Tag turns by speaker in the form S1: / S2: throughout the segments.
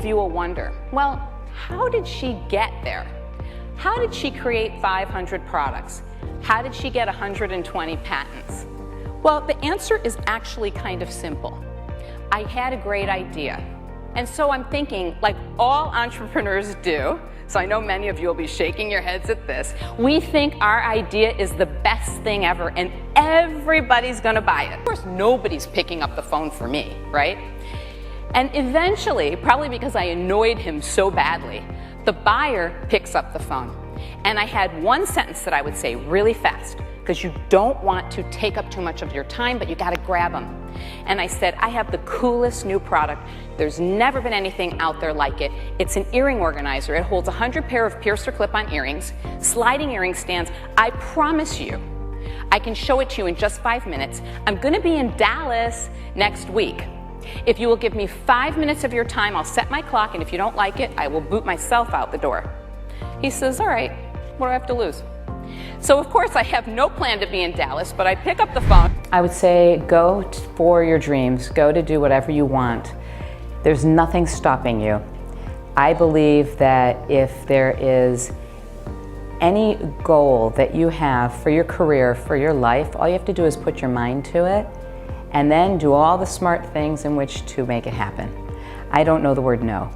S1: of you will wonder, well, how did she get there? How did she create 500 products? How did she get 120 patents? Well, the answer is actually kind of simple. I had a great idea. And so I'm thinking, like all entrepreneurs do, so I know many of you will be shaking your heads at this, we think our idea is the best thing ever and everybody's gonna buy it. Of course, nobody's picking up the phone for me, right? And eventually, probably because I annoyed him so badly, the buyer picks up the phone. And I had one sentence that I would say really fast, because you don't want to take up too much of your time, but you gotta grab them. And I said, I have the coolest new product. There's never been anything out there like it. It's an earring organizer. It holds 100 pair of piercer clip-on earrings, sliding earring stands. I promise you, I can show it to you in just 5 minutes. I'm gonna be in Dallas next week. If you will give me 5 minutes of your time, I'll set my clock, and if you don't like it, I will boot myself out the door. He says, all right, what do I have to lose? So of course I have no plan to be in Dallas, but I pick up the phone. I would say go for your dreams, go to do whatever you want. There's nothing stopping you. I believe that if there is any goal that you have for your career, for your life, all you have to do is put your mind to it and then do all the smart things in which to make it happen. I don't know the word no.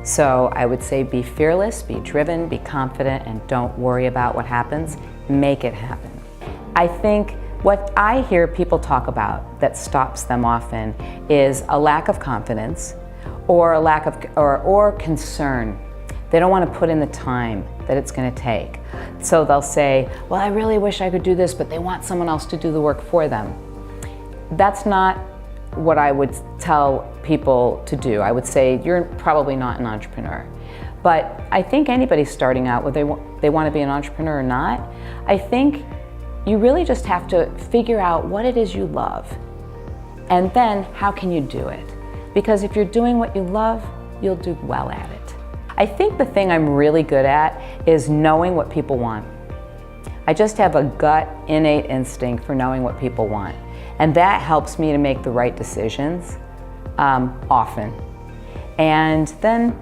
S1: So I would say be fearless, be driven, be confident, and don't worry about what happens. Make it happen. I think what I hear people talk about that stops them often is a lack of confidence or a lack of or concern. They don't want to put in the time that it's going to take. So they'll say, well, I really wish I could do this, but they want someone else to do the work for them. That's not what I would tell people to do. I would say you're probably not an entrepreneur. But I think anybody starting out, whether they want to be an entrepreneur or not, I think you really just have to figure out what it is you love. And then how can you do it? Because if you're doing what you love, you'll do well at it. I think the thing I'm really good at is knowing what people want. I just have a gut, innate instinct for knowing what people want. And that helps me to make the right decisions often. And then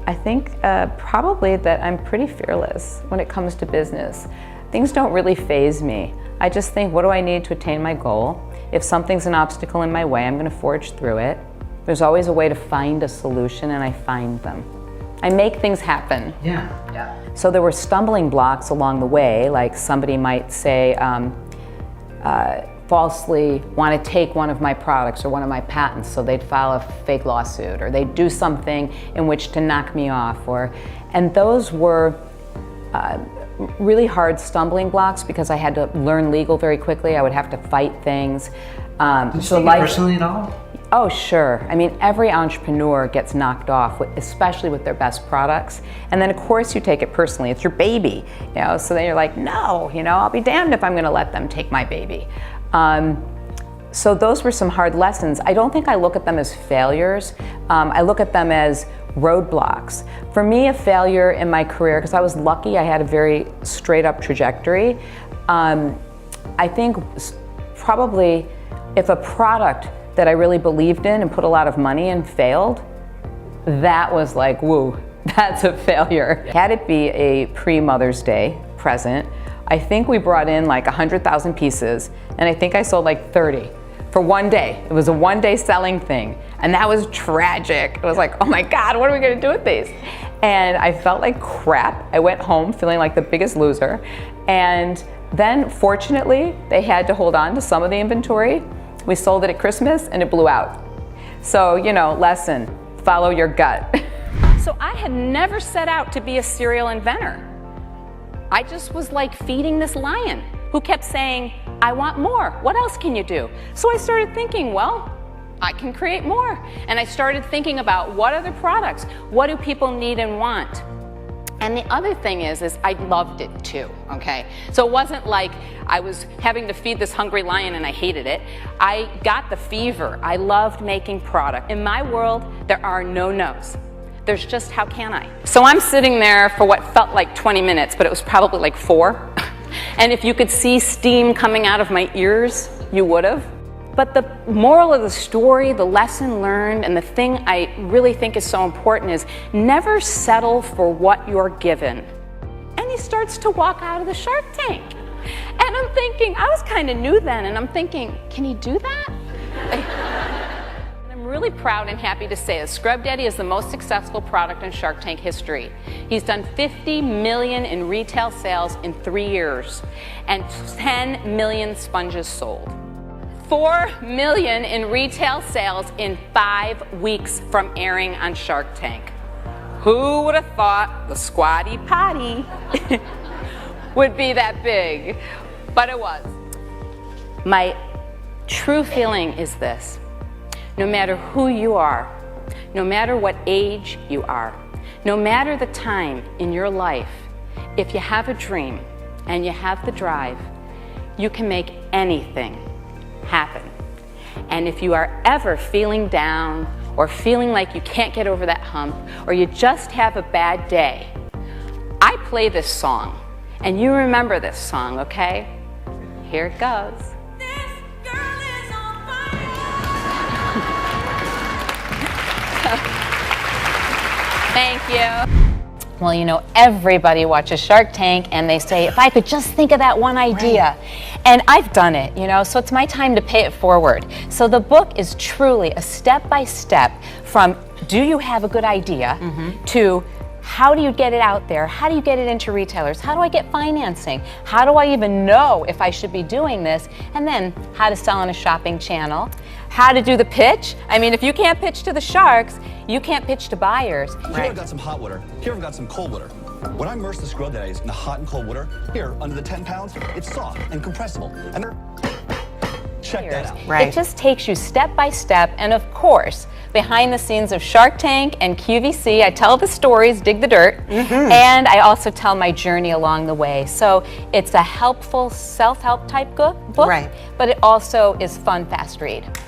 S1: I think probably that I'm pretty fearless when it comes to business. Things don't really faze me. I just think, what do I need to attain my goal? If something's an obstacle in my way, I'm gonna forge through it. There's always a way to find a solution, and I find them. I make things happen.
S2: Yeah.
S1: So there were stumbling blocks along the way, like somebody might say, falsely want to take one of my products or one of my patents, so they'd file a fake lawsuit, or they'd do something in which to knock me off, and those were really hard stumbling blocks because I had to learn legal very quickly. I would have to fight things.
S2: Did you take it personally at all?
S1: Oh, sure. I mean, every entrepreneur gets knocked off, especially with their best products. And then of course you take it personally. It's your baby, so then you're like, no, I'll be damned if I'm gonna let them take my baby. So those were some hard lessons. I don't think I look at them as failures. I look at them as roadblocks. For me, a failure in my career, because I was lucky, I had a very straight up trajectory. I think probably if a product that I really believed in and put a lot of money in failed, that was like, woo, that's a failure. Had it be a pre-Mother's Day present, I think we brought in like 100,000 pieces, and I think I sold like 30 for one day. It was a one-day selling thing, and that was tragic. It was like, oh my God, what are we gonna do with these? And I felt like crap. I went home feeling like the biggest loser, and then fortunately, they had to hold on to some of the inventory. We sold it at Christmas, and it blew out. So, lesson, follow your gut. So I had never set out to be a serial inventor. I just was like feeding this lion who kept saying, I want more. What else can you do? So I started thinking, well, I can create more. And I started thinking about what other products, what do people need and want? And the other thing is I loved it too, okay? So it wasn't like I was having to feed this hungry lion and I hated it. I got the fever. I loved making product. In my world, there are no no's. There's just, how can I? So I'm sitting there for what felt like 20 minutes, but it was probably like 4. And if you could see steam coming out of my ears, you would have. But the moral of the story, the lesson learned, and the thing I really think is so important is never settle for what you're given. And he starts to walk out of the Shark Tank. And I'm thinking, I was kind of new then, and I'm thinking, can he do that? I'm really proud and happy to say that Scrub Daddy is the most successful product in Shark Tank history. He's done $50 million in retail sales in 3 years and 10 million sponges sold. $4 million in retail sales in 5 weeks from airing on Shark Tank. Who would have thought the Squatty Potty would be that big? But it was. My true feeling is this. No matter who you are, no matter what age you are, no matter the time in your life, if you have a dream and you have the drive, you can make anything happen. And if you are ever feeling down or feeling like you can't get over that hump or you just have a bad day, I play this song and you remember this song, okay? Here it goes. Thank you. Well, you know, everybody watches Shark Tank and they say, if I could just think of that one idea. Right. And I've done it, you know, so it's my time to pay it forward. So the book is truly a step-by-step from do you have a good idea to how do you get it out there? How do you get it into retailers? How do I get financing? How do I even know if I should be doing this? And then how to sell on a shopping channel, how to do the pitch. I mean, if you can't pitch to the sharks, you can't pitch to buyers.
S3: Here I've got some hot water. Here I've got some cold water. When I immerse the Scrub Daddies in the hot and cold water, here, under the 10 pounds, it's soft and compressible. And check that out.
S1: Right. It just takes you step by step, and of course, behind the scenes of Shark Tank and QVC, I tell the stories, dig the dirt, and I also tell my journey along the way. So it's a helpful self-help type book, but it also is fun, fast read.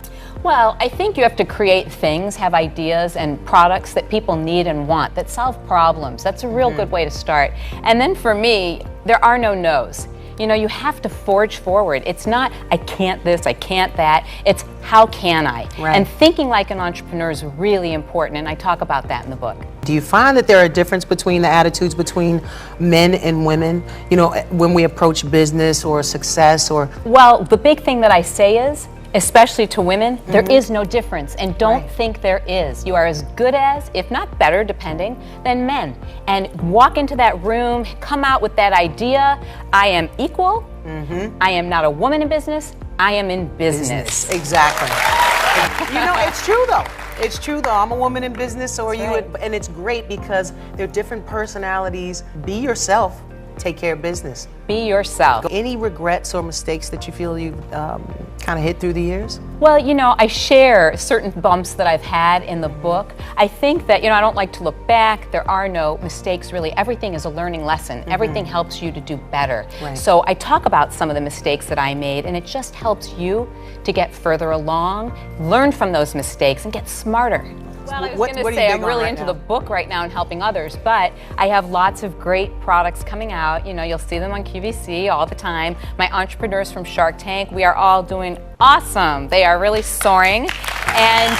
S1: Well, I think you have to create things, have ideas and products that people need and want, that solve problems. That's a real good way to start. And then for me, there are no no's. You know, you have to forge forward. It's not, I can't this, I can't that. It's, how can I? Right. And thinking like an entrepreneur is really important, and I talk about that in the book.
S2: Do you find that there are a difference between the attitudes between men and women, you know, when we approach business or success or?
S1: Well, the big thing that I say is, especially to women, there is no difference, and don't think there is. You are as good as, if not better, depending, than men. And walk into that room, come out with that idea, I am equal, I am not a woman in business, I am in business.
S2: Exactly. You know, it's true though. It's true though. I'm a woman in business, so are you, and it's great because they're different personalities. Be yourself. Take care of business.
S1: Be yourself.
S2: Any regrets or mistakes that you feel you've kind of hit through the years?
S1: Well, you know, I share certain bumps that I've had in the book. I think that, you know, I don't like to look back. There are no mistakes really. Everything is a learning lesson. Everything helps you to do better. So I talk about some of the mistakes that I made, and it just helps you to get further along, learn from those mistakes, and get smarter. Well, I was going to say, I'm really into the book right now and helping others, but I have lots of great products coming out. You know, you'll see them on QVC all the time. My entrepreneurs from Shark Tank, we are all doing awesome. They are really soaring, and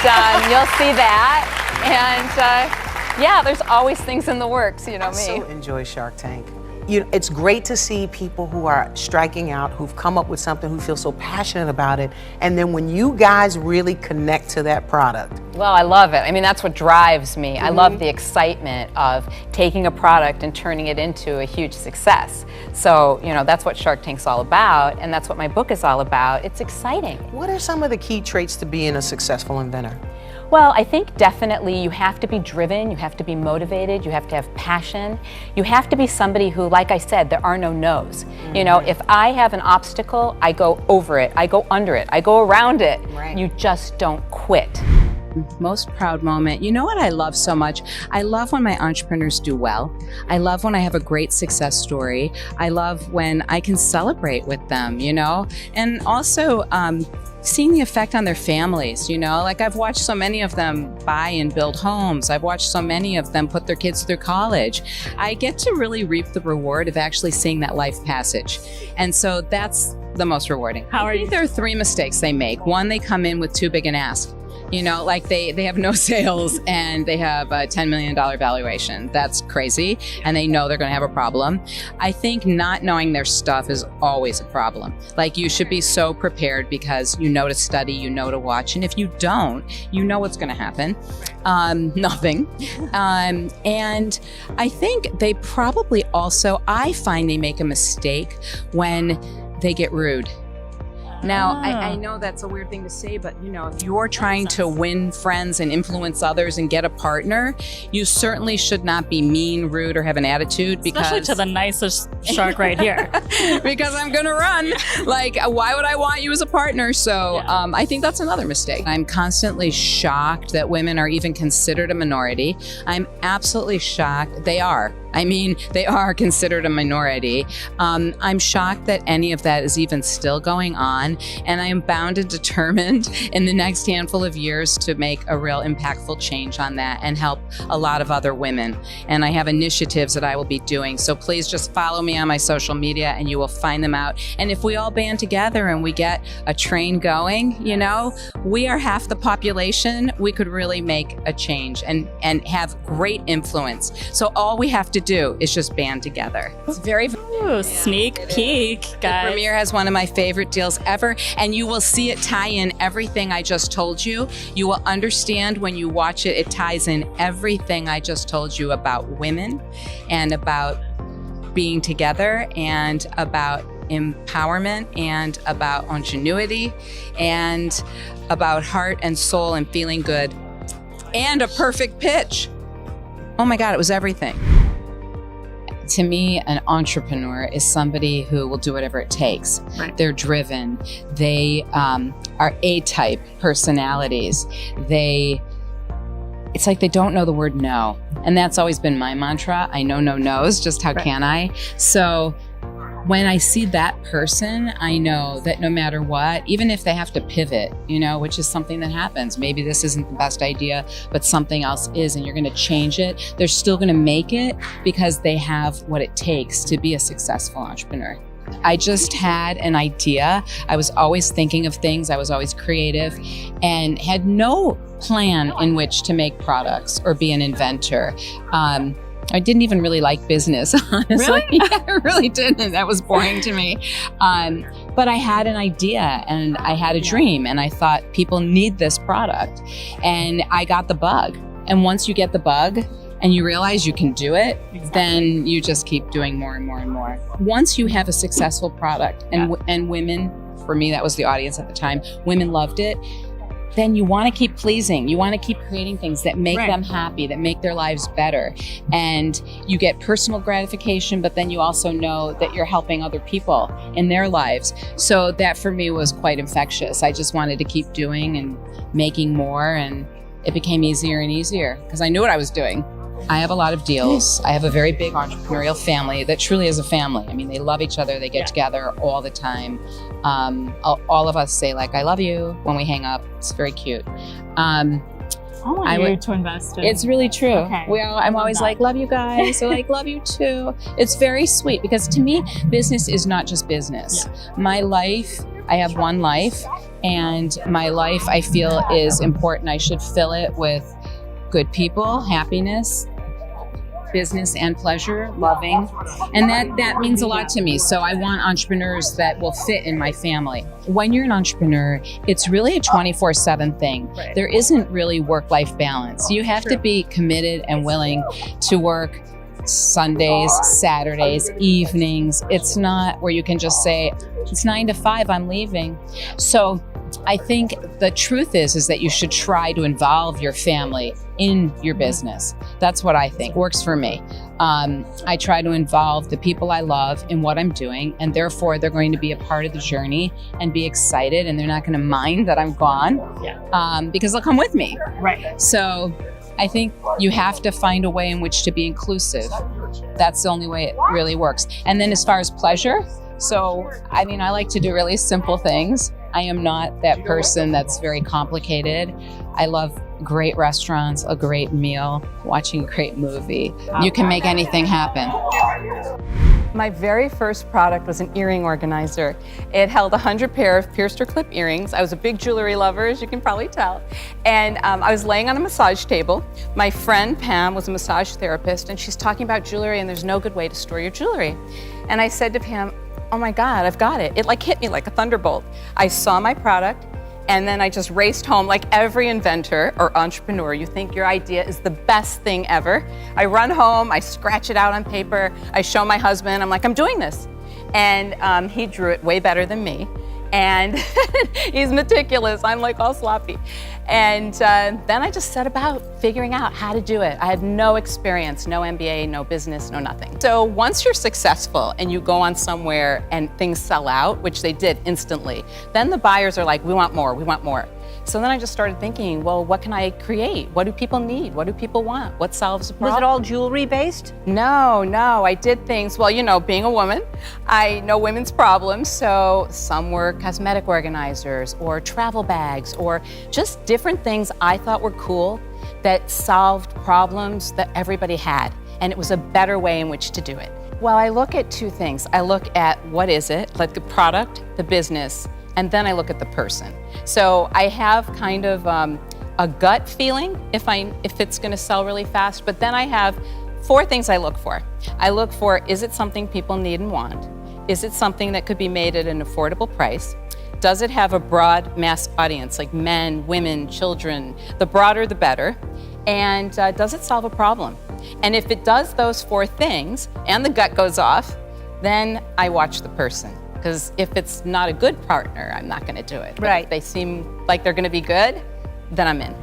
S1: you'll see that. And yeah, there's always things in the works, you know me.
S2: I so enjoy Shark Tank. You know, it's great to see people who are striking out, who've come up with something, who feel so passionate about it, and then when you guys really connect to that product.
S1: Well, I love it. I mean, that's what drives me. I love the excitement of taking a product and turning it into a huge success. So, you know, that's what Shark Tank's all about, and that's what my book is all about. It's exciting.
S2: What are some of the key traits to being a successful inventor?
S1: Well, I think definitely you have to be driven, you have to be motivated, you have to have passion. You have to be somebody who, like I said, there are no no's. You know, if I have an obstacle, I go over it, I go under it, I go around it. You just don't quit.
S4: Most proud moment. You know what I love so much? I love when my entrepreneurs do well. I love when I have a great success story. I love when I can celebrate with them, you know? And also, seeing the effect on their families, you know, like I've watched so many of them buy and build homes. I've watched so many of them put their kids through college. I get to really reap the reward of actually seeing that life passage. And so that's the most rewarding.
S5: How are
S4: I think
S5: you?
S4: there are 3 mistakes they make. One, they come in with too big an ask. You know, like they have no sales and they have a $10 million valuation. That's crazy. And they know they're going to have a problem. I think not knowing their stuff is always a problem. Like you should be so prepared because you know to study, you know to watch. And if you don't, you know what's going to happen. Nothing. And I think they probably also, I find they make a mistake when they get rude. Now, I know that's a weird thing to say, but you know, if you're trying to win friends and influence others and get a partner, you certainly should not be mean, rude, or have an attitude because
S5: Especially to the nicest shark right here.
S4: because I'm gonna run. Like, why would I want you as a partner? So I think that's another mistake. I'm constantly shocked that women are even considered a minority. I'm absolutely shocked. They are. I mean, they are considered a minority. I'm shocked that any of that is even still going on. And I am bound and determined in the next handful of years to make a real impactful change on that and help a lot of other women. And I have initiatives that I will be doing. So please just follow me on my social media and you will find them out. And if we all band together and we get a train going, you know, we are half the population. We could really make a change and have great influence. So all we have to do is just band together. It's very
S5: Ooh, sneak peek, guys.
S4: Premiere has one of my favorite deals ever, and you will see it tie in everything I just told you. You will understand when you watch it, it ties in everything I just told you about women and about being together and about empowerment and about ingenuity and about heart and soul and feeling good and a perfect pitch. Oh my God, it was everything. To me, an entrepreneur is somebody who will do whatever it takes.
S5: Right.
S4: They're driven. They are A-type personalities. It's like they don't know the word no. And that's always been my mantra. I know no knows, just how can I? So when I see that person, I know that no matter what, even if they have to pivot, you know, which is something that happens, maybe this isn't the best idea, but something else is, and you're going to change it, they're still going to make it because they have what it takes to be a successful entrepreneur. I just had an idea. I was always thinking of things. I was always creative and had no plan in which to make products or be an inventor. I didn't even really like business, honestly.
S5: Really?
S4: Yeah, I really didn't. That was boring to me. But I had an idea and I had a dream and I thought people need this product. And I got the bug. And once you get the bug and you realize you can do it, then you just keep doing more and more and more. Once you have a successful product and women, for me, that was the audience at the time, women loved it. Then you want to keep pleasing. You want to keep creating things that make them happy, that make their lives better. And you get personal gratification, but then you also know that you're helping other people in their lives. So that for me was quite infectious. I just wanted to keep doing and making more, and it became easier and easier because I knew what I was doing. I have a lot of deals. I have a very big entrepreneurial family that truly is a family. I mean, they love each other. They get together all the time. All of us say, like, I love you when we hang up. It's very cute.
S5: I want you to invest in.
S4: It's really true.
S5: Okay.
S4: I'm always like, love you guys. So like, love you too. It's very sweet because to me, business is not just business. My life, I have one life, and my life I feel is important. I should fill it with good people, happiness, business and pleasure, loving. And that means a lot to me. So I want entrepreneurs that will fit in my family. When you're an entrepreneur, it's really a 24/7 thing.
S5: Right.
S4: There isn't really work-life balance. You have to be committed and willing to work Sundays, Saturdays, evenings. It's not where you can just say, it's 9 to 5, I'm leaving. So I think the truth is that you should try to involve your family in your business. That's what I think works for me. I try to involve the people I love in what I'm doing, and therefore they're going to be a part of the journey and be excited, and they're not going to mind that I'm gone because they'll come with me.
S5: Right.
S4: So I think you have to find a way in which to be inclusive. That's the only way it really works. And then as far as pleasure, so I mean, I like to do really simple things. I am not that person that's very complicated. I love great restaurants, a great meal, watching a great movie. You can make anything happen.
S1: My very first product was an earring organizer. It held 100 pair of pierced or clip earrings. I was a big jewelry lover, as you can probably tell. And I was laying on a massage table. My friend Pam was a massage therapist, and she's talking about jewelry, and there's no good way to store your jewelry. And I said to Pam, oh my God, I've got it. It like hit me like a thunderbolt. I saw my product, and then I just raced home like every inventor or entrepreneur. You think your idea is the best thing ever. I run home, I scratch it out on paper, I show my husband, I'm like, I'm doing this. And he drew it way better than me. And he's meticulous, I'm like all sloppy. And then I just set about figuring out how to do it. I had no experience, no MBA, no business, no nothing. So once you're successful and you go on somewhere and things sell out, which they did instantly, then the buyers are like, we want more, we want more. So then I just started thinking, well, what can I create? What do people need? What do people want? What solves a problem?
S6: Was it all jewelry based?
S1: No, I did things, well, you know, being a woman, I know women's problems, so some were cosmetic organizers or travel bags or just different things I thought were cool that solved problems that everybody had, and it was a better way in which to do it. Well, I look at two things. I look at what is it, like the product, the business, and then I look at the person. So I have kind of a gut feeling if it's gonna sell really fast, but then I have 4 things I look for. I look for, is it something people need and want? Is it something that could be made at an affordable price? Does it have a broad mass audience, like men, women, children? The broader, the better. And does it solve a problem? And if it does those 4 things, and the gut goes off, then I watch the person. Because if it's not a good partner, I'm not gonna do it. But
S6: Right.
S1: if they seem like they're gonna be good, then I'm in.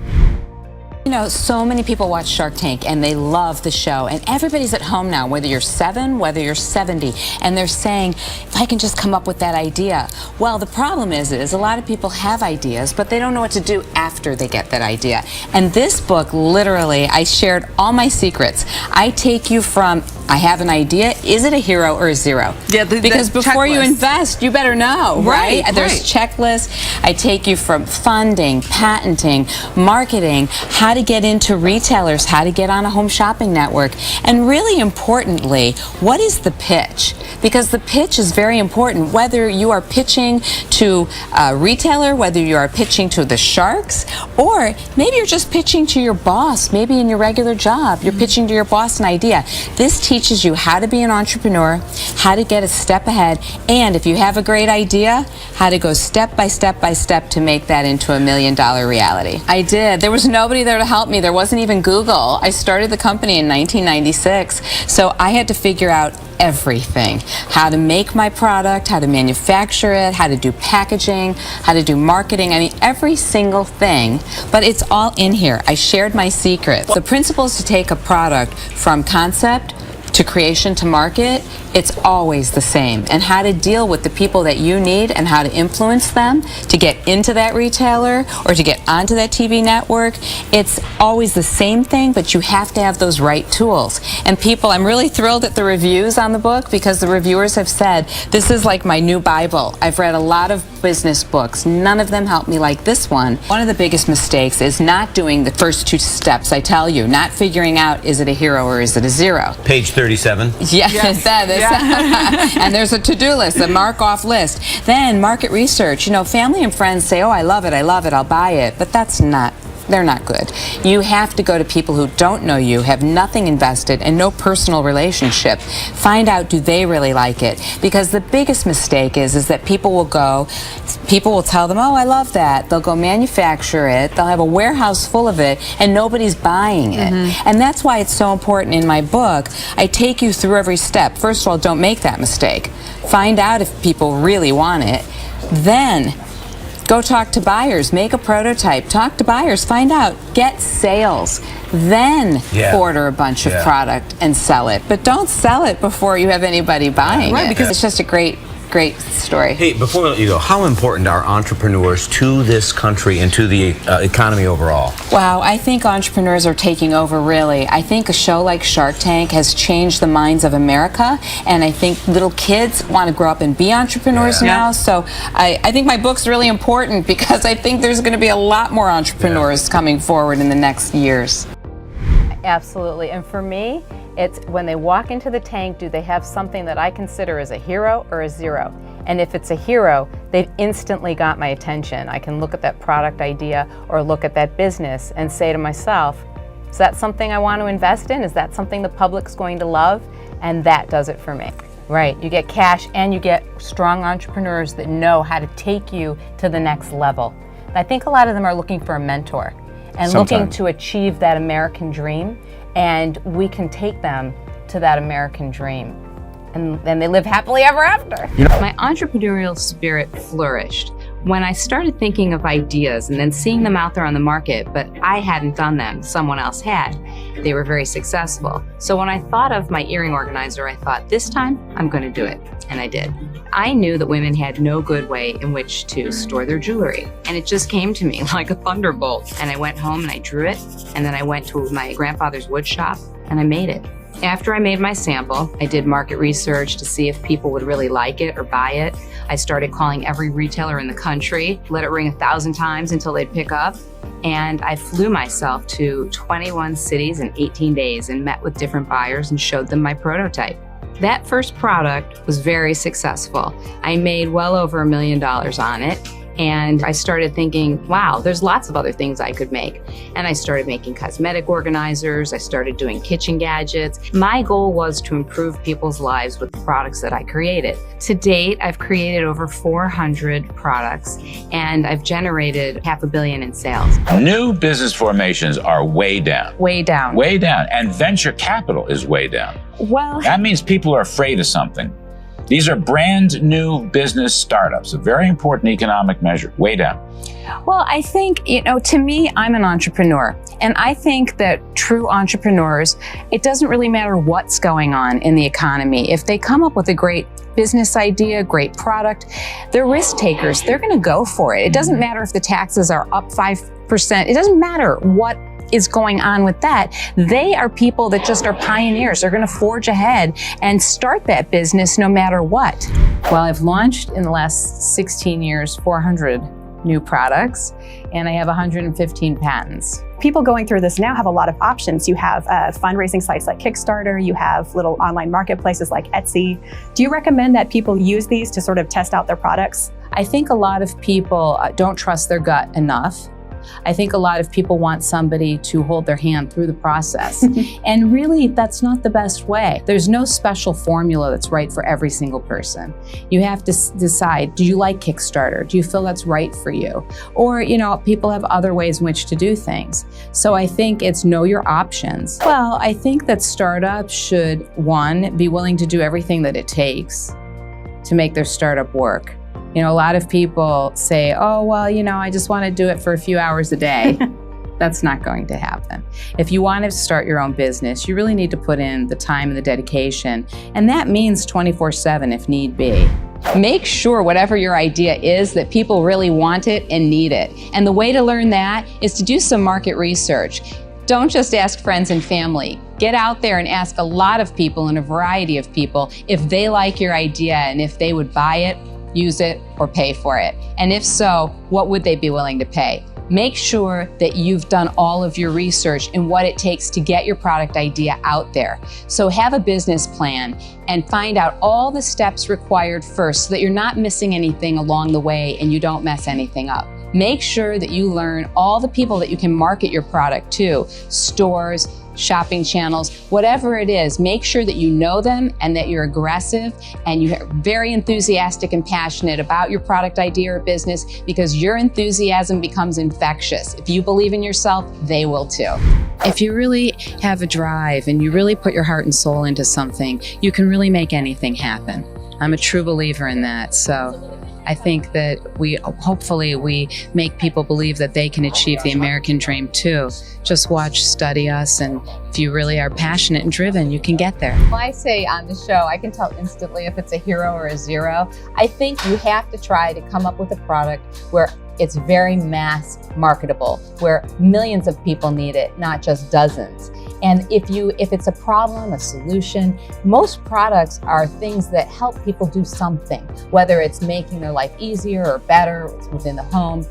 S4: You know, so many people watch Shark Tank and they love the show, and everybody's at home now, whether you're 7, whether you're 70, and they're saying, if I can just come up with that idea. Well, the problem is a lot of people have ideas, but they don't know what to do after they get that idea. And this book, literally, I shared all my secrets. I take you from, I have an idea, is it a hero or a 0?
S2: Yeah,
S4: because before you invest, you better know, right? There's checklists. I take you from funding, patenting, marketing, how to get into retailers, how to get on a home shopping network, and really importantly, what is the pitch? Because the pitch is very important, whether you are pitching to a retailer, whether you are pitching to the sharks, or maybe you're just pitching to your boss, maybe in your regular job, you're pitching to your boss an idea. This teaches you how to be an entrepreneur, how to get a step ahead, and if you have a great idea, how to go step by step by step to make that into $1 million reality. I did. There was nobody there to help me. There wasn't even Google. I started the company in 1996, so I had to figure out everything. How to make my product, how to manufacture it, how to do packaging, how to do marketing. I mean, every single thing, but it's all in here. I shared my secrets. The principles to take a product from concept to creation to market, it's always the same. And how to deal with the people that you need and how to influence them to get into that retailer or to get onto that TV network, it's always the same thing, but you have to have those right tools. And people, I'm really thrilled at the reviews on the book because the reviewers have said, this is like my new Bible. I've read a lot of business books. None of them helped me like this one. One of the biggest mistakes is not doing the first 2 steps I tell you, not figuring out, is it a hero or is it a 0?
S7: Page 37.
S4: Yes, that is. And there's a to-do list, a mark-off list. Then market research. You know, family and friends say, oh, I love it, I'll buy it. But they're not good. You have to go to people who don't know you, have nothing invested, and no personal relationship. Find out, do they really like it? Because the biggest mistake is that people will tell them, oh, I love that. They'll go manufacture it, they'll have a warehouse full of it, and nobody's buying it. And that's why it's so important in my book. I take you through every step. First of all, don't make that mistake. Find out if people really want it. Then go talk to buyers, make a prototype, talk to buyers, find out, get sales, then order a bunch of product and sell it. But don't sell it before you have anybody buying it, because it's just a great story.
S7: Hey, before we let you go, how important are entrepreneurs to this country and to the economy overall?
S4: Wow, I think entrepreneurs are taking over, really. I think a show like Shark Tank has changed the minds of America, and I think little kids want to grow up and be entrepreneurs now. So I think my book's really important because I think there's going to be a lot more entrepreneurs coming forward in the next years.
S1: Absolutely, and for me, It's when they walk into the tank, do they have something that I consider as a hero or a zero? And if it's a hero, they've instantly got my attention. I can look at that product idea or look at that business and say to myself, is that something I want to invest in? Is that something the public's going to love? And that does it for me. Right, you get cash and you get strong entrepreneurs that know how to take you to the next level. I think a lot of them are looking for a mentor and looking to achieve that American dream, and we can take them to that American dream. And then they live happily ever after.
S4: My entrepreneurial spirit flourished when I started thinking of ideas and then seeing them out there on the market, but I hadn't done them, someone else had. They were very successful. So when I thought of my earring organizer, I thought, this time I'm going to do it. And I did. I knew that women had no good way in which to store their jewelry. And it just came to me like a thunderbolt. And I went home and I drew it. And then I went to my grandfather's wood shop and I made it. After I made my sample, I did market research to see if people would really like it or buy it. I started calling every retailer in the country, let it ring 1,000 times until they'd pick up. And I flew myself to 21 cities in 18 days and met with different buyers and showed them my prototype. That first product was very successful. I made well over $1 million on it. And I started thinking, wow, there's lots of other things I could make. And I started making cosmetic organizers. I started doing kitchen gadgets. My goal was to improve people's lives with the products that I created. To date, I've created over 400 products and I've generated $500 million in sales.
S6: New business formations are way down.
S4: Way down.
S6: Way down. And venture capital is way down.
S4: Well,
S6: That means people are afraid of something. These are brand new business startups, a very important economic measure, way down.
S4: well, I think, to me, I'm an entrepreneur. And I think that true entrepreneurs, it doesn't really matter what's going on in the economy. If they come up with a great business idea, great product, they're risk takers. They're going to go for it. It doesn't matter if the taxes are up 5%. It doesn't matter what is going on with that. They are people that just are pioneers. They're going to forge ahead and start that business no matter what. Well, I've launched in the last 16 years 400 new products, and I have 115 patents.
S8: People going through this now have a lot of options. You have fundraising sites like Kickstarter, you have little online marketplaces like Etsy. Do you recommend that people use these to sort of test out their products?
S4: I think a lot of people don't trust their gut enough. I think a lot of people want somebody to hold their hand through the process. And really, that's not the best way. There's no special formula that's right for every single person. You have to decide, do you like Kickstarter? Do you feel that's right for you? Or, people have other ways in which to do things. So I think it's know your options. Well, I think that startups should, one, be willing to do everything that it takes to make their startup work. A lot of people say, oh, well, I just want to do it for a few hours a day. That's not going to happen. If you want to start your own business, you really need to put in the time and the dedication. And that means 24/7 if need be. Make sure whatever your idea is that people really want it and need it. And the way to learn that is to do some market research. Don't just ask friends and family. Get out there and ask a lot of people and a variety of people if they like your idea and if they would buy it, use it, or pay for it. And if so, what would they be willing to pay? Make sure that you've done all of your research in what it takes to get your product idea out there. So have a business plan and find out all the steps required first so that you're not missing anything along the way and you don't mess anything up. Make sure that you learn all the people that you can market your product to, stores, shopping channels, whatever it is. Make sure that you know them and that you're aggressive and you're very enthusiastic and passionate about your product idea or business, because your enthusiasm becomes infectious. If you believe in yourself, they will too. If you really have a drive and you really put your heart and soul into something, you can really make anything happen. I'm a true believer in that. So I think that hopefully we make people believe that they can achieve the American dream too. Just watch, study us, and if you really are passionate and driven, you can get there.
S1: Well, I say on the show, I can tell instantly if it's a hero or a zero. I think you have to try to come up with a product where it's very mass marketable, where millions of people need it, not just dozens. And if it's a problem, a solution, most products are things that help people do something, whether it's making their life easier or better, it's within the home.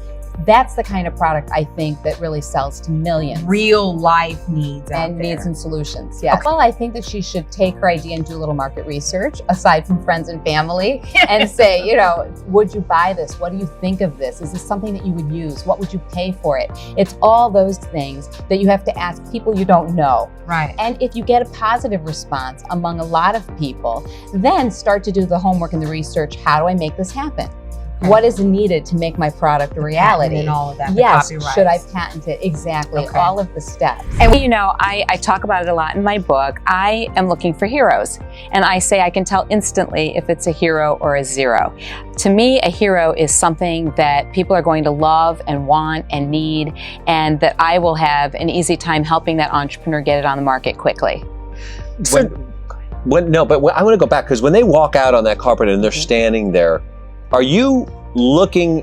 S4: That's the kind of product I think that really sells to millions.
S9: Real life needs out
S4: And
S9: there.
S4: needs and solutions, yes. Well, I think that she should take her idea and do a little market research, aside from friends and family, and say, you know, would you buy this? What do you think of this? Is this something that you would use? What would you pay for it? It's all those things that you have to ask people you don't know.
S9: Right.
S4: And if you get a positive response among a lot of people, then start to do the homework and the research. How do I make this happen? What is needed to make my product a reality?
S9: And all of that.
S4: Yes.
S9: The copyrights.
S4: Should I patent it? Exactly.
S9: Okay.
S4: All of the steps. And you know, I talk about it a lot in my book. I am looking for heroes. And I say I can tell instantly if it's a hero or a zero. To me, a hero is something that people are going to love and want and need, and that I will have an easy time helping that entrepreneur get it on the market quickly.
S10: I want to go back, because when they walk out on that carpet and they're standing there, are you looking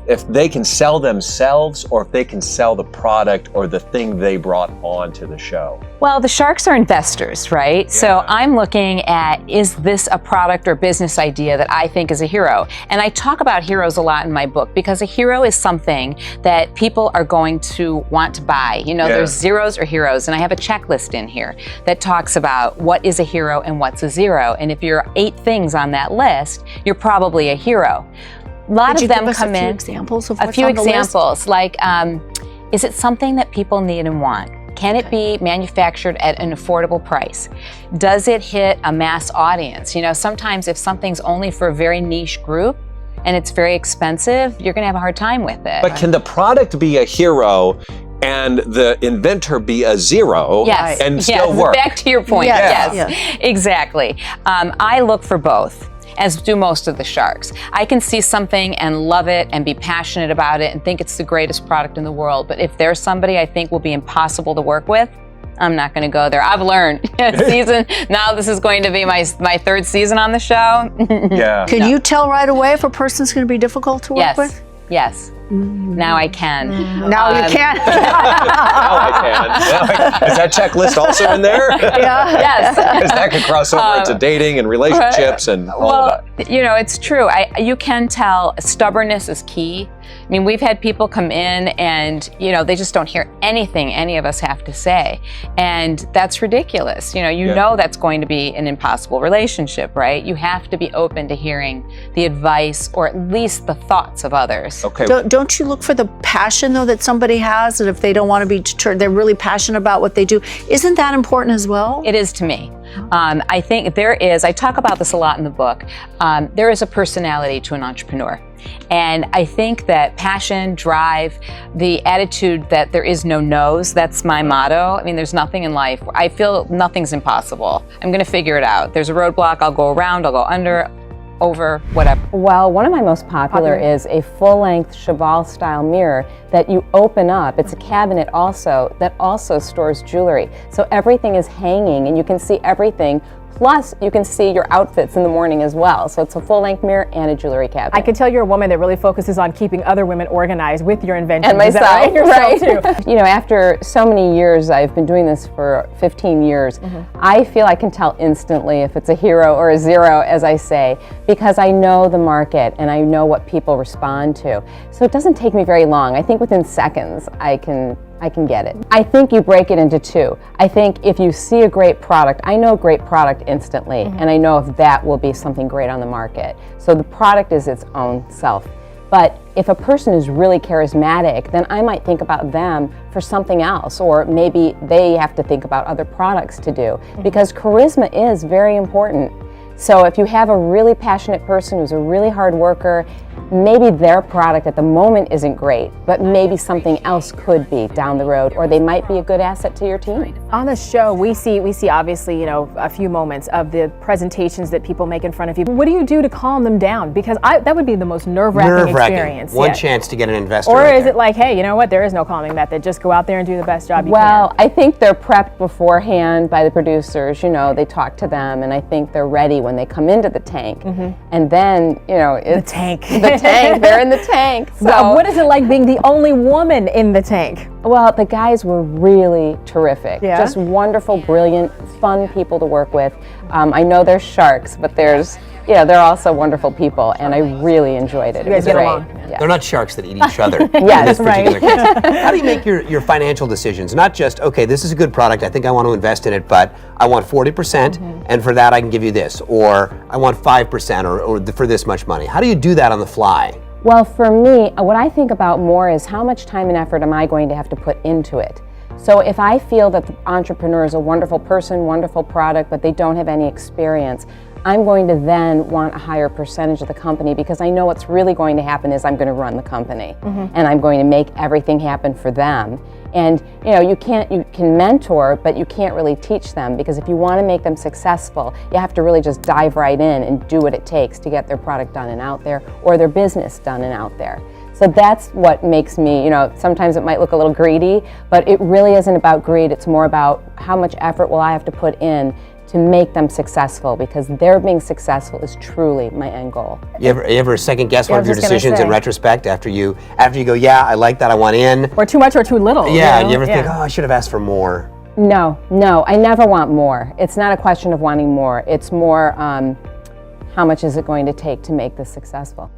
S10: if they can sell themselves or if they can sell the product or the thing they brought on to the show?
S4: Well, the sharks are investors, right? Yeah. So I'm looking at, is this a product or business idea that I think is a hero? And I talk about heroes a lot in my book, because a hero is something that people are going to want to buy. You know, there's zeros or heroes, and I have a checklist in here that talks about what is a hero and what's a zero. And if you're 8 things on that list, you're probably a hero. A lot of them come in.
S11: A few examples of what's
S4: a few
S11: on the
S4: examples,
S11: list?
S4: like, is it something that people need and want? Can it be manufactured at an affordable price? Does it hit a mass audience? You know, sometimes if something's only for a very niche group and it's very expensive, you're gonna have a hard time with it.
S10: But can the product be a hero and the inventor be a zero and still work?
S4: Back to your point, yes. Exactly. I look for both, as do most of the sharks. I can see something and love it and be passionate about it and think it's the greatest product in the world, but if there's somebody I think will be impossible to work with, I'm not gonna go there. I've learned. Now this is going to be my 3rd season on the show.
S11: Can you tell right away if a person's gonna be difficult to work with?
S4: Yes. Now I can.
S11: Now you can.
S10: Now I can. Is that checklist also in there?
S4: Yes.
S10: Because that could cross over into dating and relationships and all of that.
S4: You know, it's true. You can tell stubbornness is key. I mean, we've had people come in and, you know, they just don't hear anything any of us have to say. And that's ridiculous. You know that's going to be an impossible relationship, right? You have to be open to hearing the advice or at least the thoughts of others.
S10: Okay.
S11: Don't you look for the passion, though, that somebody has? And if they don't want to be deterred, they're really passionate about what they do. Isn't that important as well?
S4: It is to me. I think there is, I talk about this a lot in the book, there is a personality to an entrepreneur. And I think that passion, drive, the attitude that there is no no's, that's my motto. I mean, there's nothing in life. I feel nothing's impossible. I'm going to figure it out. There's a roadblock, I'll go around, I'll go under, over, whatever. Well, one of my most popular is a full-length cheval-style mirror that you open up. It's a cabinet also that also stores jewelry. So everything is hanging and you can see everything. Plus, you can see your outfits in the morning as well. So it's a full-length mirror and a jewelry cabinet.
S12: I can tell you're a woman that really focuses on keeping other women organized with your inventions.
S4: And myself,
S12: right? Yourself too.
S4: You know, after so many years, I've been doing this for 15 years, I feel I can tell instantly if it's a hero or a zero, as I say, because I know the market and I know what people respond to. So it doesn't take me very long. I think within seconds, I can get it. I think you break it into 2. I think if you see a great product, I know a great product instantly, and I know if that will be something great on the market. So the product is its own self. But if a person is really charismatic, then I might think about them for something else, or maybe they have to think about other products to do, because charisma is very important. So if you have a really passionate person who's a really hard worker, maybe their product at the moment isn't great, but maybe something else could be down the road, or they might be a good asset to your team.
S12: On the show, we see obviously, you know, a few moments of the presentations that people make in front of you. What do you do to calm them down? Because that would be the most nerve-wracking experience.
S7: One chance to get an investor.
S12: Or is it like, hey, you know what, there is no calming method. Just go out there and do the best job you can.
S4: Well, I think they're prepped beforehand by the producers. You know, they talk to them, and I think they're ready when they come into the tank. And then, you know, it's
S12: the tank.
S4: The tank. They're in the tank. So
S12: well, what is it like being the only woman in the tank?
S4: Well, the guys were really terrific.
S12: Yeah?
S4: Just wonderful, brilliant, fun people to work with. I know there's sharks, but there's
S13: yeah, they're also wonderful people, and I really enjoyed it.
S12: You guys
S13: It was
S12: get
S13: great.
S12: along.
S13: Yeah.
S14: They're not sharks that eat each other.
S13: Yes,
S14: in this particular
S12: right.
S14: case. How do you make your financial decisions? Not just, okay, this is a good product, I think I want to invest in it, but I want 40%, and for that I can give you this, or I want 5% or for this much money. How do you do that on the fly?
S13: Well, for me, what I think about more is how much time and effort am I going to have to put into it? So if I feel that the entrepreneur is a wonderful person, wonderful product, but they don't have any experience, I'm going to then want a higher percentage of the company because I know what's really going to happen is I'm going to run the company and I'm going to make everything happen for them. And you can mentor, but you can't really teach them because if you want to make them successful, you have to really just dive right in and do what it takes to get their product done and out there or their business done and out there. So that's what makes me, sometimes it might look a little greedy, but it really isn't about greed. It's more about how much effort will I have to put in to make them successful because their being successful is truly my end goal.
S14: You ever second guess one of your decisions in retrospect after you go, yeah, I like that, I want in?
S12: Or too much or too little.
S14: Yeah, you ever think, oh, I should have asked for more?
S13: No, I never want more. It's not a question of wanting more. It's more how much is it going to take to make this successful.